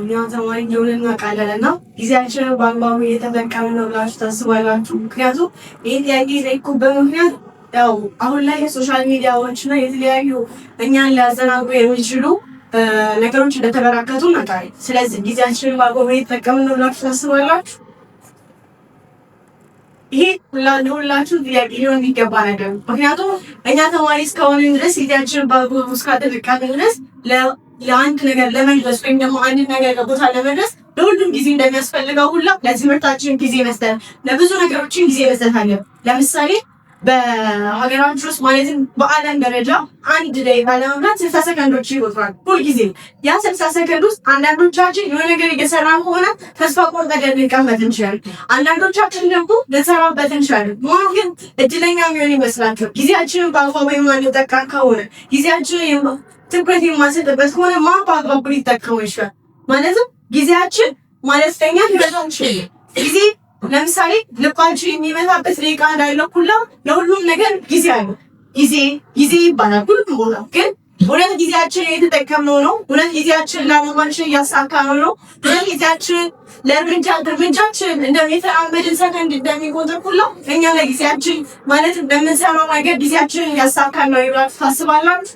እኛ ተማሪ እንደሆነ እናውቃለን እና ጊዜያችንን በአግባቡ እየተጠቀምን ነው ብላችሁ ታስባላችሁ? ምክንያቱም ይህ ጥያቄ የጠየኩበት ምክንያት ያው አሁን ላይ የሶሻል ሚዲያዎች እና የተለያዩ እኛን ሊያዘናጉ የሚችሉ ነገሮች እንደተበራከቱ እናውቃለን። ስለዚህ ጊዜያችንን በአግባቡ እየተጠቀምን ነው ብላችሁ ታስባላችሁ? ይሄ ለሁላችሁ ጥያቄ ሊሆን የሚገባ ነገር ነው። ምክንያቱም እኛ ተማሪ እስከሆነ ድረስ ጊዜያችንን በአግባቡ እስካልተጠቀምን ድረስ ለአንድ ነገር ለመድረስ ወይም ደግሞ አንድ ነገር ቦታ ለመድረስ ለሁሉም ጊዜ እንደሚያስፈልገው ሁላ ለትምህርታችን ጊዜ መስጠት፣ ለብዙ ነገሮችን ጊዜ መስጠት አለ። ለምሳሌ በሀገራችን ውስጥ ማለትም በዓለም ደረጃ አንድ ደቂቃ ለመምራት 60 ሰከንዶች ይቆጥራል ሁልጊዜ። ያ 60 ሰከንድ ውስጥ አንዳንዶቻችን የሆነ ነገር እየሰራን ሆነ ተስፋ ቆርጠን ልንቀመጥ እንችላለን። አንዳንዶቻችን ደግሞ ልንሰራበት እንችላለን። ሆኖ ግን እድለኛ የሚሆን ይመስላችኋል? ጊዜያችንን በአግባቡ የማንጠቀም ከሆነ ጊዜያችንን ትኩረት የማንሰጥበት ከሆነ ማን በአግባቡ ሊጠቀመው ይችላል? ማለትም ጊዜያችን ማለስተኛ ሊበዛው ይችላል። ጊዜ ለምሳሌ ልባችን የሚመታበት ደቂቃ እንዳለው ሁላ ለሁሉም ነገር ጊዜ አለ። ጊዜ ይባላል ሁሉም ቦታ። ግን እውነት ጊዜያችን የተጠቀምነው ነው? እውነት ጊዜያችን ለዓላማችን እያሳካነው ነው? እውነት ጊዜያችን ለእርምጃችን እንደሚተራመድን ሰከንድ እንደሚቆጥር ሁላ እኛ ለጊዜያችን ማለት እንደምንሰራው ነገር ጊዜያችንን እያሳካን ነው ይብላችሁ ታስባላችሁ?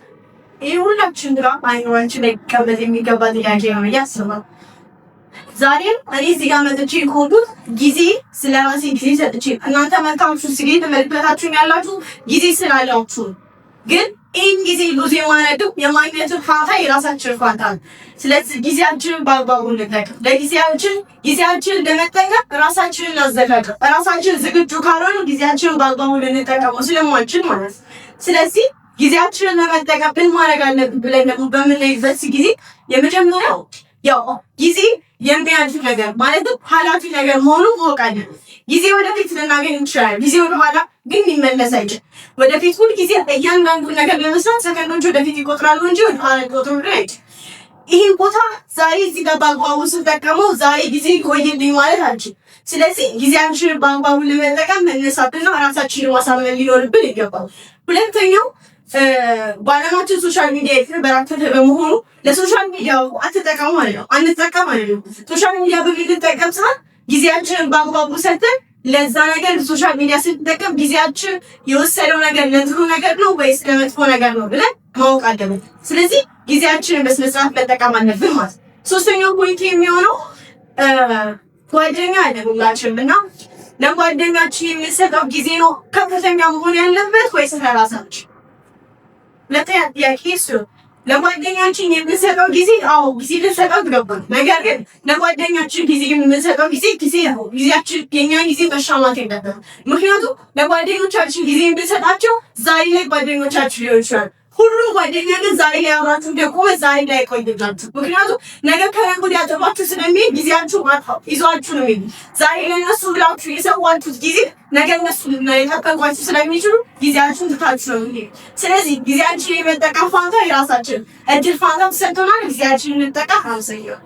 ይህ ሁላችን ድራ አይኖራችን ላይ ቀበል የሚገባ ጥያቄ ነው እያስባል። ዛሬም እኔ እዚህ ጋር መጥቼ የሆንኩት ጊዜ ስለ ራሴ ጊዜ ሰጥቼ እናንተ መልካችሁ ስጌ ተመልክታችሁን ያላችሁ ጊዜ ስላላችሁ፣ ግን ይህን ጊዜ ሉዝ የማነድው የማግኘቱ ፋታ የራሳችን ፋታ ነው። ስለዚህ ጊዜያችንን በአግባቡ እንጠቀም። ጊዜያችን ለመጠቀም ራሳችንን አዘጋጅ። ራሳችን ዝግጁ ካልሆነ ጊዜያችንን በአግባቡ ልንጠቀመው ስለማንችል ማለት ነው። ስለዚህ ጊዜያችንን ለመጠቀም ምን ማድረግ አለብን ብለን ደግሞ በምንይበት ጊዜ የመጀመሪያው ያው ጊዜ የሚያልፍ ነገር ማለትም ኃላፊ ነገር መሆኑ ማወቅ አለብን። ጊዜ ወደፊት ልናገኝ እንችላለን። ጊዜ ወደኋላ ግን ሊመለስ አይችልም። ወደፊት ሁል ጊዜ እያንዳንዱ ነገር ለመስራት ሰከንዶች ወደፊት ይቆጥራሉ እንጂ ወደኋላ ሊቆጥሩ አይችልም። ይህን ቦታ ዛሬ እዚህ ጋር በአግባቡ ስንጠቀመው ዛሬ ጊዜ ይቆይልኝ ማለት አልችልም። ስለዚህ ጊዜያችንን በአግባቡ ለመጠቀም መነሳትና ራሳችንን ማሳመን ሊኖርብን ይገባል። ሁለተኛው በዓለማችን ሶሻል ሚዲያ የተበራከተ በመሆኑ ለሶሻል ሚዲያው አትጠቀሙ ማለት ነው። አንጠቀም ማለት ነው። ሶሻል ሚዲያ በምንጠቀም ሰዓት ጊዜያችንን በአግባቡ ሰጥተን ለዛ ነገር ሶሻል ሚዲያ ስንጠቀም ጊዜያችን የወሰደው ነገር ለጥሩ ነገር ነው ወይስ ለመጥፎ ነገር ነው ብለን ማወቅ አለብን። ስለዚህ ጊዜያችንን በስነ ስርዓት መጠቀም አለብን ማለት ነው። ሶስተኛው ፖይንት የሚሆነው ጓደኛ አለ ሁላችንም እና ለጓደኛችን የሚሰጠው ጊዜ ነው ከፍተኛ መሆን ያለበት ወይስ ለራሳችን? ሁለተኛ ጥያቄ እሱ ለጓደኛችን የምንሰጠው ጊዜ ጊዜ ልንሰጠው ይገባል። ነገር ግን ለጓደኛችን ጊዜ የምንሰጠው ጊዜ ነው። ጊዜያችን የኛ ጊዜ መሻማት የለበትም። ምክንያቱም ለጓደኞቻችን ጊዜ የምንሰጣቸው ዛሬ ላይ ጓደኞቻችን ሊሆን ይችላል። ሁሉም ጓደኛ ግን ዛሬ ላይ አብራችሁ ደግሞ ዛሬ ላይ ቆይታችሁ። ምክንያቱም ነገ ከነገ ወዲያ አጠባችሁ ስለሚሄድ ጊዜያችሁ ይዟችሁ ነው የሚሄድ። ዛሬ ለነሱ ብላችሁ የሰዋችሁት ጊዜ ነገ እነሱ ሊጠቀሟችሁ ስለሚችሉ ጊዜያችሁን ትታችሁ ነው የሚሄድ። ስለዚህ ጊዜያችን የመጠቀም ፋንታ የራሳችን እድል ፋንታ ተሰጥቶናል። ጊዜያችንን እንጠቀም። አመሰግናለሁ።